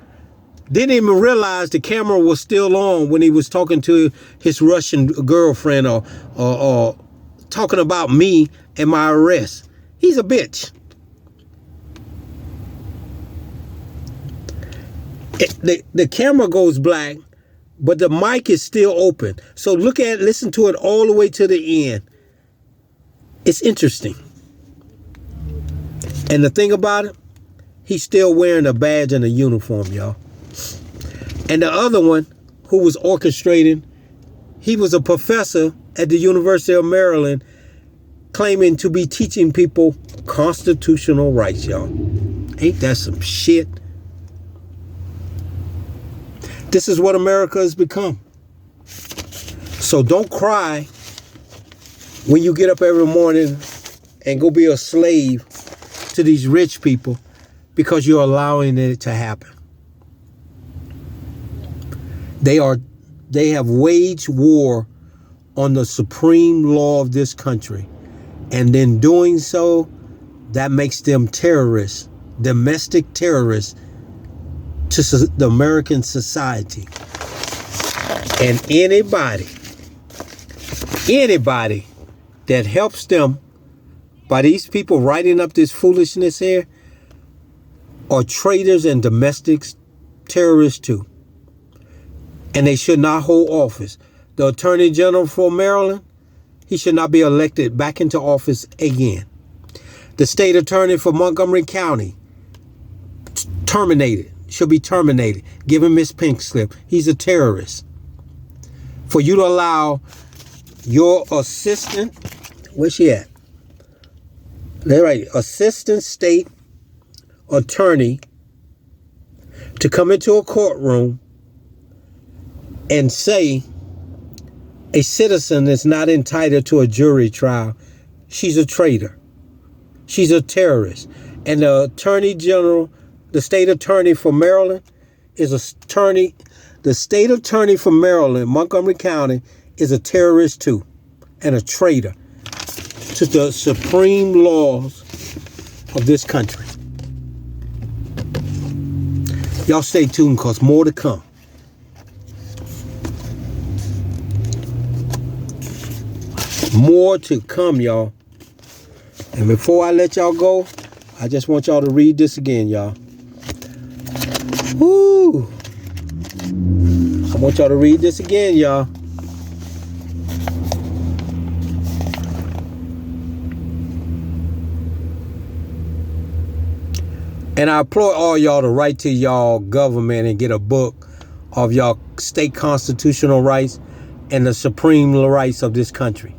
didn't even realize the camera was still on when he was talking to his Russian girlfriend or talking about me and my arrest. He's a bitch. The camera goes black, but the mic is still open. So listen to it all the way to the end. It's interesting. And the thing about it, he's still wearing a badge and a uniform, y'all. And the other one who was orchestrating, he was a professor at the University of Maryland, claiming to be teaching people constitutional rights, y'all. Ain't that some shit? This is what America has become. So don't cry when you get up every morning and go be a slave to these rich people because you're allowing it to happen. They have waged war on the supreme law of this country. And in doing so, that makes them terrorists, domestic terrorists to the American society. And anybody that helps them by these people writing up this foolishness here are traitors and domestic terrorists too. And they should not hold office. The Attorney General for Maryland, he should not be elected back into office again. The State Attorney for Montgomery County, terminated, should be terminated. Give him his pink slip. He's a terrorist. For you to allow your assistant, where's she at? They're right. Assistant state attorney to come into a courtroom and say a citizen is not entitled to a jury trial. She's a traitor. She's a terrorist. And the attorney general, the state attorney for Maryland, the state attorney for Maryland, Montgomery County, is a terrorist too, and a traitor to the supreme laws of this country. Y'all stay tuned, because more to come. More to come, y'all. And before I let y'all go, I just want y'all to read this again, y'all. Woo! I want y'all to read this again, y'all. And I implore all y'all to write to y'all government and get a book of y'all state constitutional rights and the supreme rights of this country.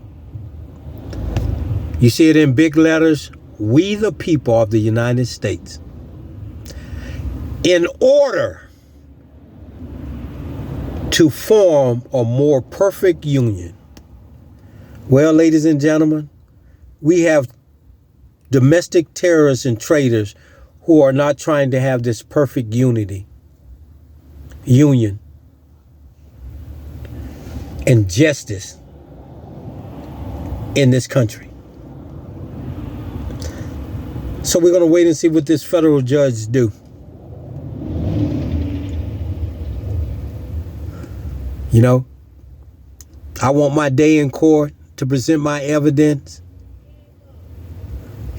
You see it in big letters, we the people of the United States. In order to form a more perfect union. Well, ladies and gentlemen, we have domestic terrorists and traitors who are not trying to have this perfect union, and justice in this country. So we're going to wait and see what this federal judge do. You know, I want my day in court to present my evidence.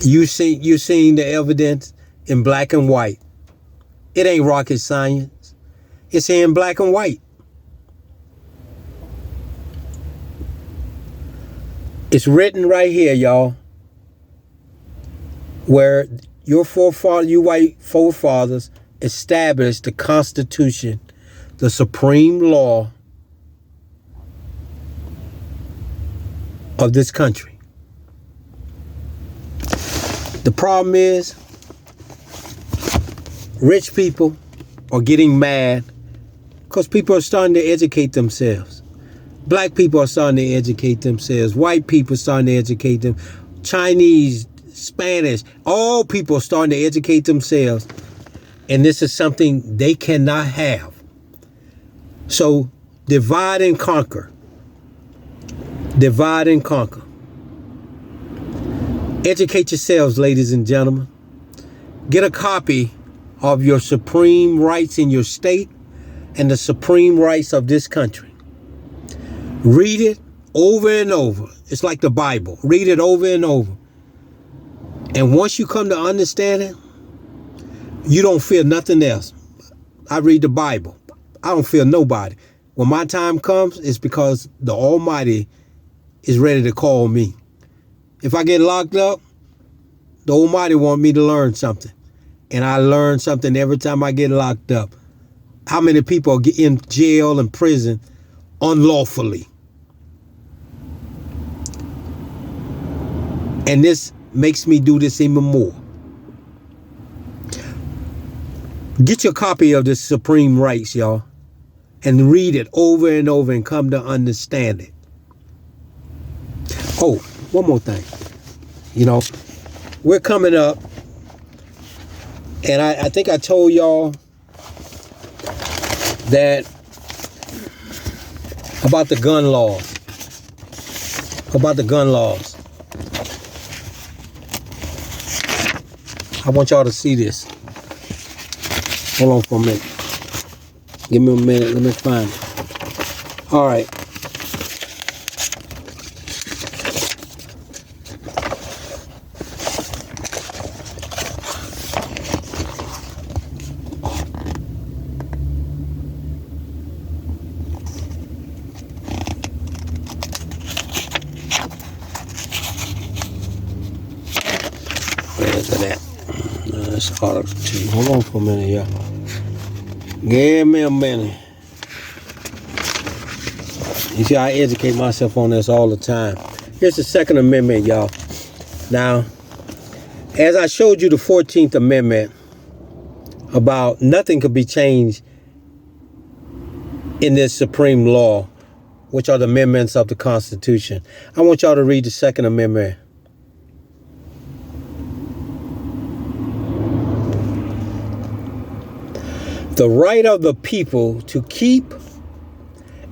You're seeing the evidence in black and white. It ain't rocket science. It's in black and white. It's written right here, y'all, where your you white forefathers established the Constitution, the supreme law of this country. The problem is, rich people are getting mad because people are starting to educate themselves. Black people are starting to educate themselves. White people are starting to educate them. Chinese, Spanish, all people are starting to educate themselves. And this is something they cannot have. So divide and conquer. Divide and conquer. Educate yourselves, ladies and gentlemen. Get a copy of your supreme rights in your state and the supreme rights of this country. Read it over and over. It's like the Bible. Read it over and over. And once you come to understand it, you don't fear nothing else. I read the Bible. I don't fear nobody. When my time comes, it's because the Almighty is ready to call me. If I get locked up, the Almighty want me to learn something. And I learn something every time I get locked up. How many people are in jail and prison unlawfully? And this makes me do this even more. Get your copy of the Supreme Rights, y'all, and read it over and over and come to understand it. Oh, one more thing. You know, we're coming up, and I think I told y'all that about the gun laws. About the gun laws. I want y'all to see this. Hold on for a minute. Give me a minute. Let me find it. All right. Where's it at? That's Article 2. Hold on for a minute, y'all. Give me a minute. You see, I educate myself on this all the time. Here's the Second Amendment, y'all. Now, As I showed you the 14th Amendment about nothing could be changed in this supreme law, which are the amendments of the Constitution. I want y'all to read the Second Amendment. The right of the people to keep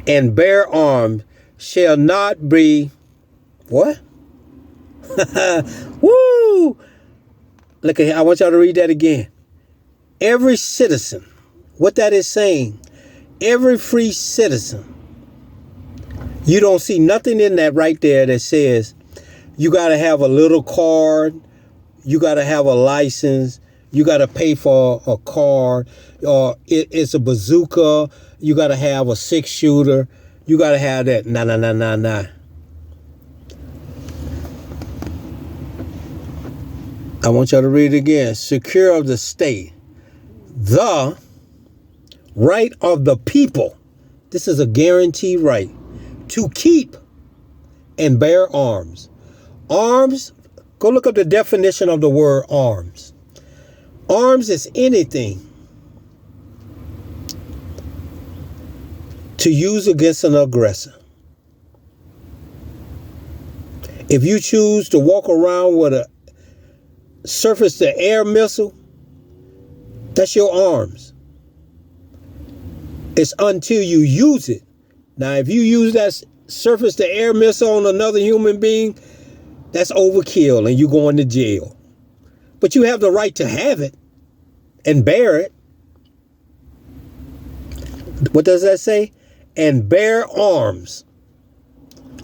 and bear arms shall not be, what? Woo! Look at here. I want y'all to read that again. Every citizen, what that is saying, every free citizen. You don't see nothing in that right there that says you got to have a little card, you got to have a license, you got to pay for a card, or it's a bazooka, you got to have a 6-shooter, you got to have that. Nah. I want y'all to read it again. Secure of the state. The right of the people. This is a guaranteed right to keep and bear arms. Arms, go look up the definition of the word arms. Arms is anything to use against an aggressor. If you choose to walk around with a surface-to-air missile, that's your arms. It's until you use it. Now, if you use that surface-to-air missile on another human being, that's overkill and you're going to jail. But you have the right to have it and bear it. What does that say? And bear arms.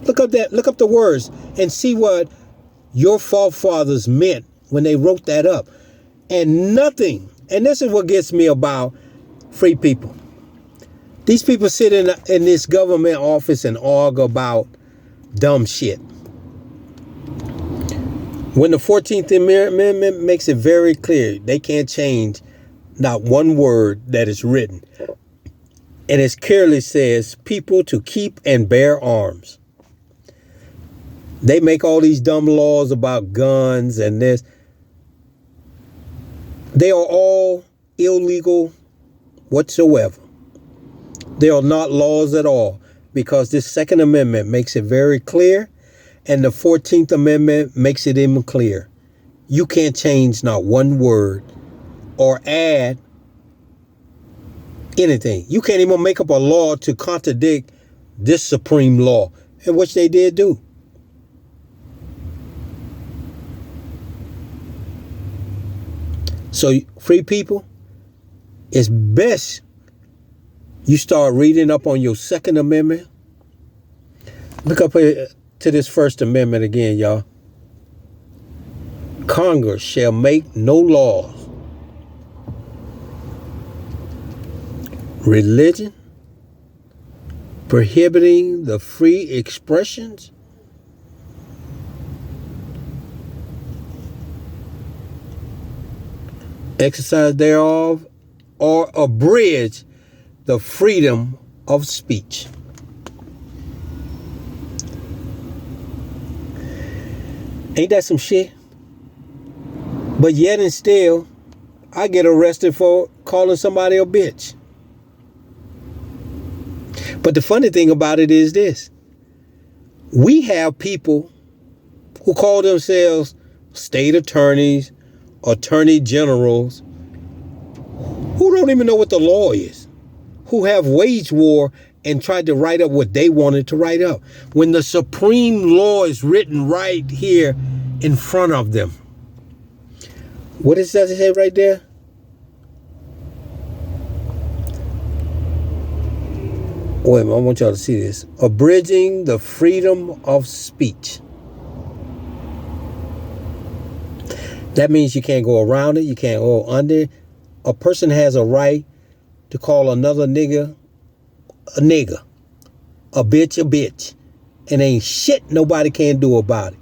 Look up the words and see what your forefathers meant when they wrote that up. And nothing, and this is what gets me about free people. These people sit in this government office and argue about dumb shit. When the 14th Amendment makes it very clear, they can't change not one word that is written. And it clearly says people to keep and bear arms. They make all these dumb laws about guns and this. They are all illegal whatsoever. They are not laws at all because this Second Amendment makes it very clear and the 14th Amendment makes it even clear. You can't change not one word or add anything. You can't even make up a law to contradict this supreme law, in which they did do. So, free people, it's best you start reading up on your Second Amendment. Look up here to this First Amendment again, y'all. Congress shall make no laws, religion, prohibiting the free expressions, exercise thereof, or abridge the freedom of speech. Ain't that some shit? But yet and still, I get arrested for calling somebody a bitch. But the funny thing about it is this. We have people who call themselves state attorneys, attorney generals, who don't even know what the law is, who have waged war and tried to write up what they wanted to write up, when the supreme law is written right here in front of them. What does that say right there? Wait a minute, I want y'all to see this. Abridging the freedom of speech. That means you can't go around it. You can't go under it. A person has a right to call another nigga a nigga, a bitch, and ain't shit nobody can do about it.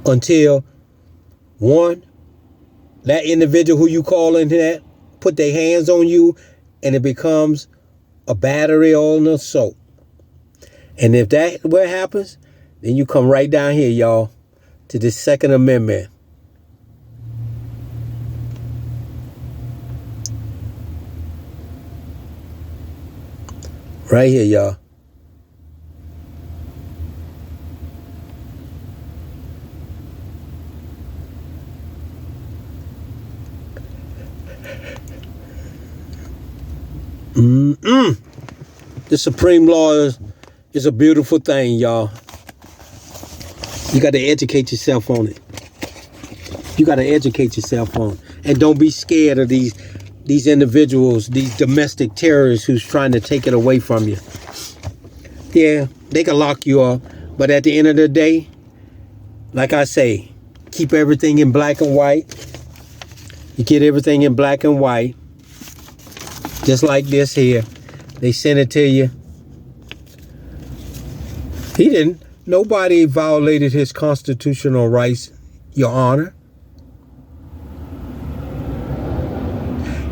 Until, one, that individual who you call into that put their hands on you and it becomes a battery or an assault. And if that what happens, then you come right down here, y'all, to this Second Amendment. Right here, y'all. The supreme law is a beautiful thing, y'all. You got to educate yourself on it. You got to educate yourself on it. And don't be scared of these individuals, these domestic terrorists who's trying to take it away from you. Yeah, they can lock you up. But at the end of the day, like I say, keep everything in black and white. You get everything in black and white. Just like this here. They sent it to you. He didn't. Nobody violated his constitutional rights, Your Honor.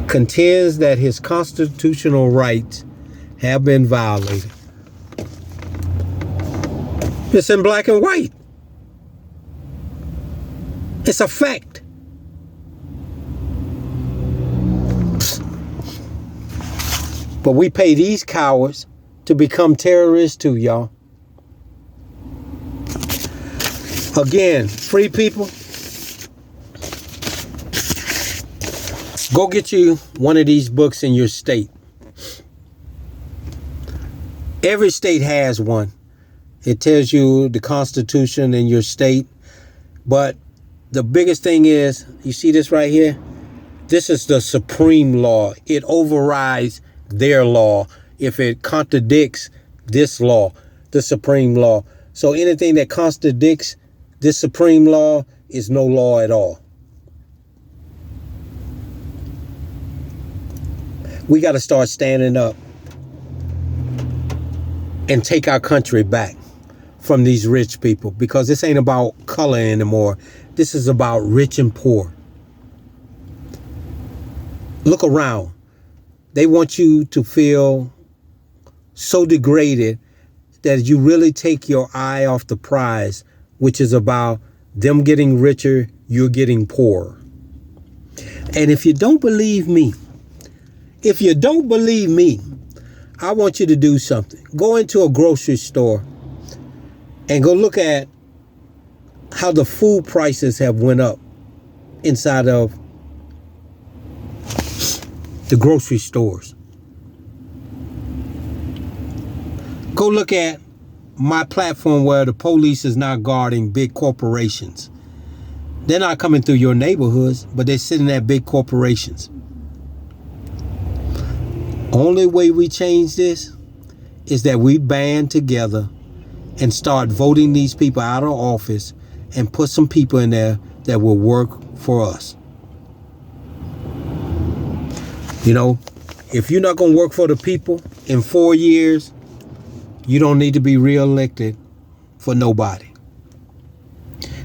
Contends that his constitutional rights have been violated. It's in black and white. It's a fact. But we pay these cowards to become terrorists too, y'all. Again, free people, go get you one of these books in your state. Every state has one. It tells you the Constitution in your state. But the biggest thing is, you see this right here? This is the supreme law. It overrides their law if it contradicts this law, the supreme law. So anything that contradicts this supreme law is no law at all. We got to start standing up and take our country back from these rich people, because this ain't about color anymore. This is about rich and poor. Look around. They want you to feel so degraded that you really take your eye off the prize, which is about them getting richer, you're getting poorer. And if you don't believe me, I want you to do something. Go into a grocery store and go look at how the food prices have went up inside of the grocery stores. Go look at my platform where the police is not guarding big corporations. They're not coming through your neighborhoods, but they're sitting at big corporations. Only way we change this is that we band together and start voting these people out of office and put some people in there that will work for us. You know, if you're not going to work for the people in 4 years, you don't need to be reelected for nobody.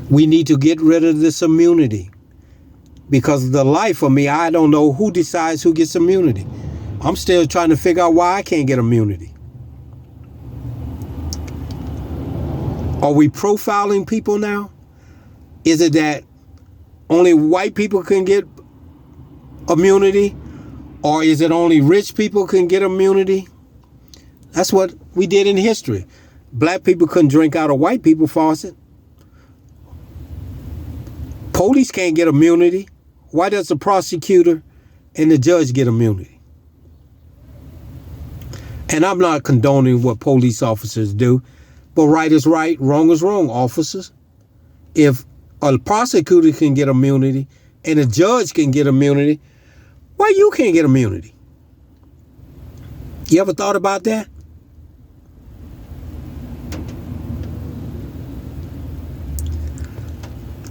We need to get rid of this immunity, because the life of me, I don't know who decides who gets immunity. I'm still trying to figure out why I can't get immunity. Are we profiling people now? Is it that only white people can get immunity? Or is it only rich people can get immunity? That's what we did in history. Black people couldn't drink out of white people's faucet. Police can't get immunity. Why does the prosecutor and the judge get immunity? And I'm not condoning what police officers do, but right is right, wrong is wrong, officers. If a prosecutor can get immunity and a judge can get immunity, why you can't get immunity? You ever thought about that?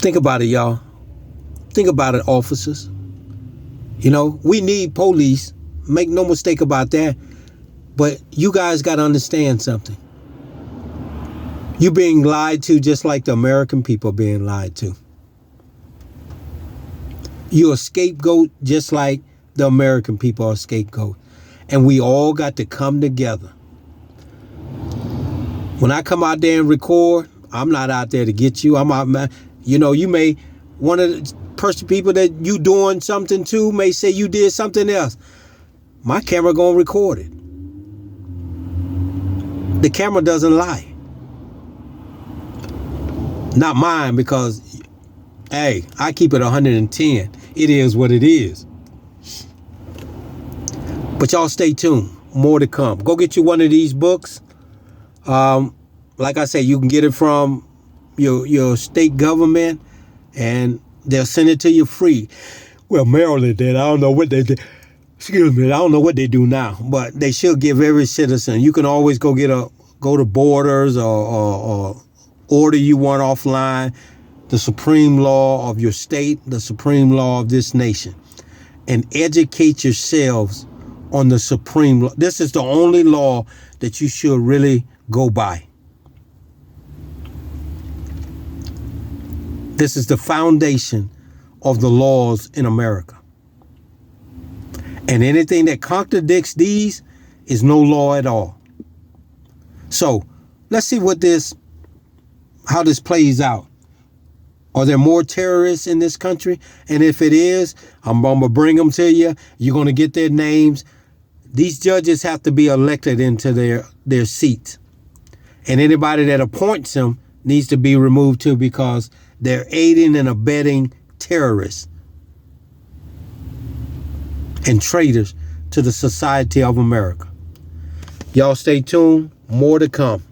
Think about it, y'all. Think about it, officers. You know, we need police. Make no mistake about that. But you guys got to understand something. You're being lied to just like the American people are being lied to. You're a scapegoat just like the American people are a scapegoat. And we all got to come together. When I come out there and record, I'm not out there to get you. I'm out, you know, you may, one of the people that you doing something to may say you did something else. My camera gonna record it. The camera doesn't lie. Not mine, because, hey, I keep it 110. It is what it is. But y'all stay tuned. More to come. Go get you one of these books. Like I say, you can get it from your state government, and they'll send it to you free. Well, Maryland did. I don't know what they did. Excuse me. I don't know what they do now, but they should give every citizen. You can always go to Borders or order you one offline. The supreme law of your state, the supreme law of this nation, and educate yourselves on the supreme law. This is the only law that you should really go by. This is the foundation of the laws in America. And anything that contradicts these is no law at all. So let's see how this plays out. Are there more terrorists in this country? And if it is, I'm going to bring them to you. You're going to get their names. These judges have to be elected into their seats. And anybody that appoints them needs to be removed too, because they're aiding and abetting terrorists and traitors to the society of America. Y'all stay tuned. More to come.